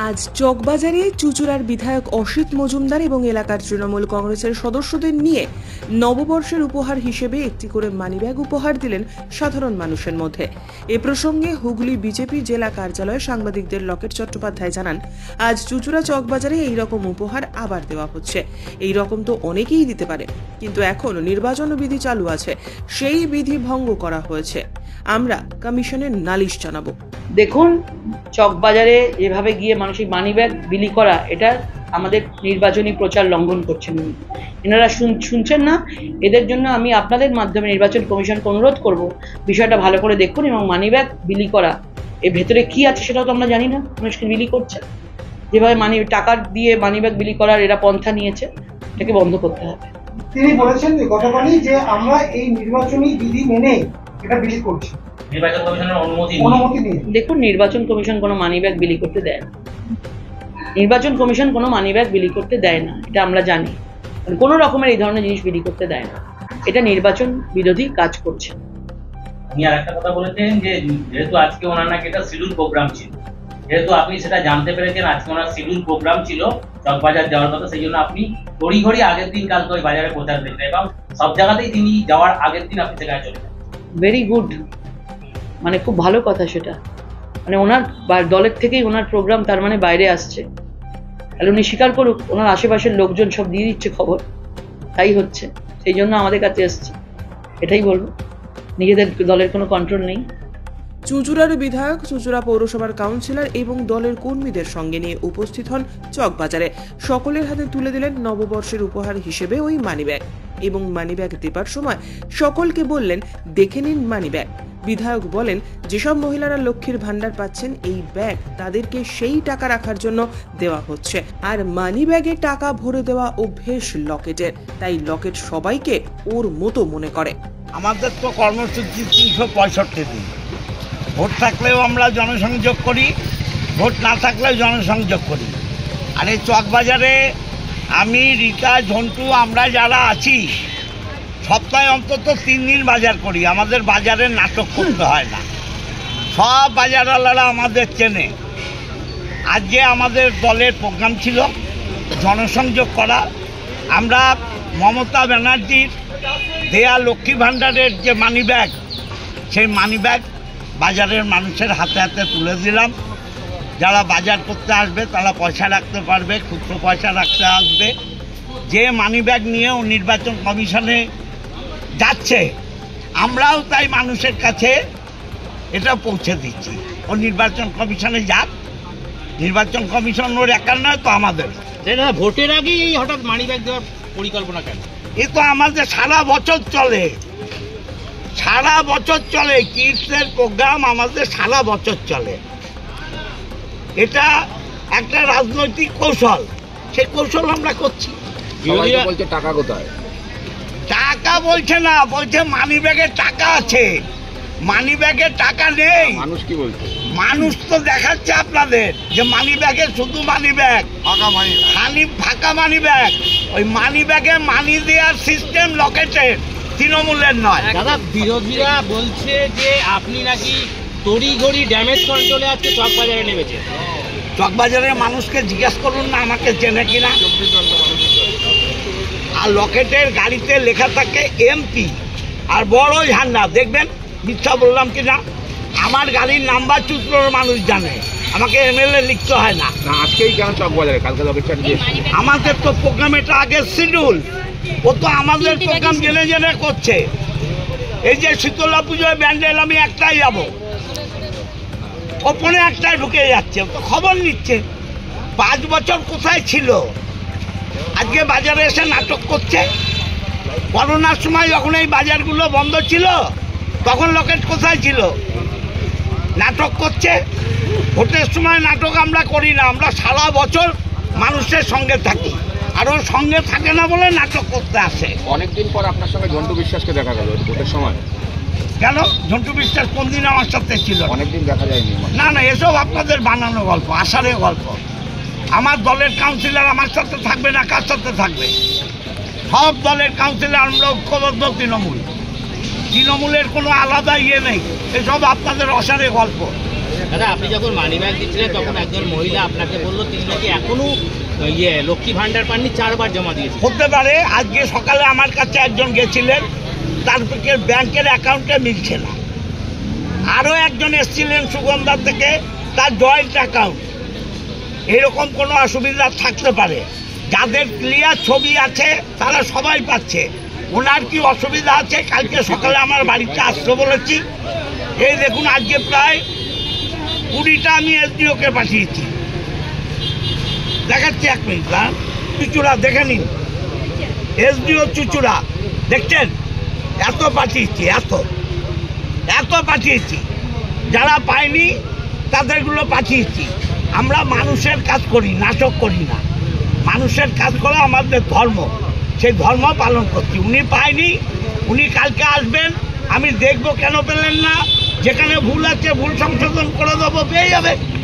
আজ চকবাজারে চুঁচুড়ার বিধায়ক অসিত মজুমদার এবং এলাকার তৃণমূল কংগ্রেসের সদস্যদের নিয়ে নববর্ষের উপহার হিসেবে একটি করে মানিব্যাগ উপহার দিলেন সাধারণ মানুষের মধ্যে। এ প্রসঙ্গে হুগলি বিজেপি জেলা কার্যালয়ে সাংবাদিকদের লকেট চট্টোপাধ্যায় জানান, আজ চুঁচুড়া চকবাজারে এই রকম উপহার আবার দেওয়া হচ্ছে। এই রকম তো অনেকেই দিতে পারে, কিন্তু এখন নির্বাচন বিধি চালু আছে, সেই বিধি ভঙ্গ করা হয়েছে। আমরা কমিশনের নালিশ জানাবো। দেখুন, চকবাজারে যেভাবে গিয়ে মানুষের মানিব্যাগ বিলি করা, এটা আমাদের নির্বাচনী প্রচার লঙ্ঘন করছেন। এনারা শুনছেন না। এদের জন্য আমি আপনাদের মাধ্যমে নির্বাচন কমিশনকে অনুরোধ করব, বিষয়টা ভালো করে দেখুন এবং মানিব্যাগ বিলি করা এর ভেতরে কি আছে সেটাও তো আমরা জানি না। মানুষকে বিলি করছে, যেভাবে টাকা দিয়ে মানিব্যাগ বিলি করার এরা পন্থা নিয়েছে, এটাকে বন্ধ করতে হবে। তিনি বলেছেন গতকালই যে আমরা এই নির্বাচনী বিধি মেনে এটা বিলি করছি। নির্বাচন কমিশনের অনুমতি নিয়ে দেখুন, নির্বাচন কমিশন কোনো মানিব্যাগ বিলি করতে দেয় না। নির্বাচন কমিশন কোনো মানিব্যাগ বিলি করতে দেয় না, এটা আমরা জানি। কোনো রকমের এই ধরনের জিনিস বিলি করতে দেয় না, এটা নির্বাচন বিরোধী কাজ করছে। উনি আর একটা কথা বলেছেন যে যেহেতু আজকে ওনার নাকি এটা শিডিউল প্রোগ্রাম ছিল, যেহেতু আপনি সেটা জানতে পেরেছেন আজকে ওনার শিডিউল প্রোগ্রাম ছিল চকবাজার যাওয়ার কথা, সেই জন্য আপনি তড়িঘড়ি আগের দিন কালকে ওই বাজারে প্রচার দিলেন এবং সব জায়গাতেই তিনি যাওয়ার আগের দিন আপনি সেখানে চলে যান। ভেরি গুড, মানে খুব ভালো কথা সেটা। মানে ওনার দলের থেকেই ওনার প্রোগ্রাম তার মানে বাইরে আসছে, তাহলে উনি স্বীকার করুক, ওনার আশেপাশের লোকজন সব দিয়ে দিচ্ছে খবর, তাই হচ্ছে, সেই জন্য আমাদের কাছে এসছে। এটাই বলবো, নিজেদের দলের কোনো কন্ট্রোল নেই। চুঁচুড়ার বিধায়ক চুঁচুড়া পৌরসভার কাউন্সিলর এবং দলের কর্মীদের সঙ্গে নিয়ে উপস্থিত হন চকবাজারে। সকলের হাতে তুলে দিলেন নববর্ষের উপহার হিসেবে ওই মানিব্যাগ এবং মানিব্যাগ দেবার সময় সকলকে বললেন, দেখে নিন মানিব্যাগ। বিধায়ক বলেন, যেসব মহিলারা লক্ষ্মীর ভান্ডার পাচ্ছেন, এই ব্যাগ তাদেরকে সেই টাকা রাখার জন্য দেওয়া হচ্ছে। আর মানি ব্যাগে টাকা ভরে দেওয়া অভ্যেস লকেটের, তাই লকেট সবাইকে ওর মতো মনে করে। আমাদের তো কর্মসূচি 365 দিন। ভোট থাকলেও আমরা জনসংযোগ করি, ভোট না থাকলেও জনসংযোগ করি। আর এই চকবাজারে আমি, রিকা, ঝন্টু, আমরা যারা আছি সপ্তাহে অন্তত 3 দিন বাজার করি। আমাদের বাজারে নাটক করতে হয় না, সব বাজারওয়ালারা আমাদের চেনে। আজকে আমাদের দলের প্রোগ্রাম ছিল জনসংযোগ করা। আমরা মমতা ব্যানার্জির দেয়া লক্ষ্মী ভাণ্ডারের যে মানিব্যাগ, সেই মানিব্যাগ বাজারের মানুষের হাতে হাতে তুলে দিলাম। যারা বাজার করতে আসবে তারা পয়সা রাখতে পারবে, খুচরো পয়সা রাখতে আসবে। যে মানিব্যাগ নিয়েও নির্বাচন কমিশনে যাচ্ছে, আমরাও তাই মানুষের কাছে এটা পৌঁছে দিচ্ছি। ও নির্বাচন কমিশনে যাক, নির্বাচন কমিশন ওর একার নয় তো আমাদের। ভোটের আগেই হঠাৎ মানিব্যাগ দেওয়ার পরিকল্পনা কেন? এ তো আমাদের সারা বছর চলে, সারা বছর চলে। কিডসের প্রোগ্রাম আমাদের সারা বছর চলে। এটা একটা রাজনৈতিক কৌশল, সেই কৌশল আমরা করছি। বলছে টাকা কোথায়? টাকা বলছে না, বলছে মানি ব্যাগে টাকা আছে। মানি ব্যাগে টাকা নেই। মানুষ কি বলছে? মানুষ তো দেখাচ্ছে আপনাদের যে মানি ব্যাগে শুধু মানি ব্যাগ, ফাঁকা মানি ব্যাগ। ওই মানি ব্যাগে মানি দেওয়ার সিস্টেম লকেটের, তৃণমূলের নয়। দাদা, বিরোধীরা বলছে যে আপনি নাকি তড়িঘড়ি ড্যামেজ কন্ট্রোলে আজকে চকবাজারে নেমেছে। চকবাজারের মানুষকে জিজ্ঞেস করুন না আমাকে চেনে কিনা। আর লকেটের গাড়িতে লেখা থাকে এমপি আর বড় ঝান্ডা, দেখবেন মিথ্যা বললাম কিনা। আমার গাড়ির নাম্বার চুঁচুড়ার মানুষ জানে, আমাকে এমএলএ লিখতে হয় না। আজকেই কেন চকবাজারে? কালকে লকেট চালিয়ে আমাদের তো প্রোগ্রাম এটা আগে শিডিউল। ও তো আমাদের প্রোগ্রাম জেনে জেনে করছে। এই যে শীতলা পুজোয় ব্যান্ডেল আমি একটাই যাব, ওপরে একটাই ঢুকে যাচ্ছে, তো খবর নিচ্ছে। 5 বছর কোথায় ছিল, আজকে বাজারে এসে নাটক করছে। করোনার সময় যখন এই বাজারগুলো বন্ধ ছিল, তখন লকেট কোথায় ছিল? নাটক করছে। ভোটের সময় নাটক আমরা করি না, আমরা সারা বছর মানুষের সঙ্গে থাকি। আর ওর সঙ্গে থাকে না বলে নাটক করতে আসে। অনেকদিন পর আপনার সঙ্গে ঝন্টু বিশ্বাসকে দেখা গেল ভোটের সময়। কেন? ঝন্টু বিশ্বাস কোন দিন আমার সাথে ছিল? অনেকদিন দেখা যায়নি। না না, এসব আপনাদের বানানো গল্প, আষাঢ়ের গল্প। আমার দলের কাউন্সিলর আমার সাথে থাকবে না, কার সাথে থাকবে? সব দলের কাউন্সিলর আমরা ঐক্যবদ্ধ তৃণমূল। তৃণমূলের কোনো আলাদা ইয়ে নেই, এসব আপনাদের অসারে গল্প। দাদা, আপনি যখন মানি ব্যাগ দিচ্ছিলেন তখন একজন মহিলা আপনাকে বললো তিনি নাকি এখনো লক্ষ্মী ভান্ডার পাননি, 4 বার জমা দিয়েছে। হতে পারে। আজকে সকালে আমার কাছে একজন গেছিলেন, তার ব্যাংকের অ্যাকাউন্টে মিলছে না। আরও একজন এসেছিলেন সুগন্ধা থেকে, তার জয়েন্ট অ্যাকাউন্ট। এরকম কোনো অসুবিধা থাকতে পারে। যাদের ক্লিয়ার ছবি আছে তারা সবাই পাচ্ছে। ওনার কি অসুবিধা আছে, কালকে সকালে আমার বাড়িতে আসতে বলেছি। এই দেখুন, আজকে প্রায় 20টা আমি এসডিওকে পাঠিয়েছি। দেখাচ্ছি 1 মিনিট। চুচুড়া দেখে নিন, এসডিও চুচুড়া দেখছেন, এত পাঠিয়েছি, এত পাঠিয়েছি। যারা পায়নি তাদেরগুলো পাঠিয়েছি। আমরা মানুষের কাজ করি, নাটক করি না। মানুষের কাজ করা আমাদের ধর্ম, সেই ধর্ম পালন করছি। উনি পায়নি, উনি কালকে আসবেন, আমি দেখব কেন পেলেন না। যেখানে ভুল আছে ভুল সংশোধন করে দেবো, পেয়ে যাবে।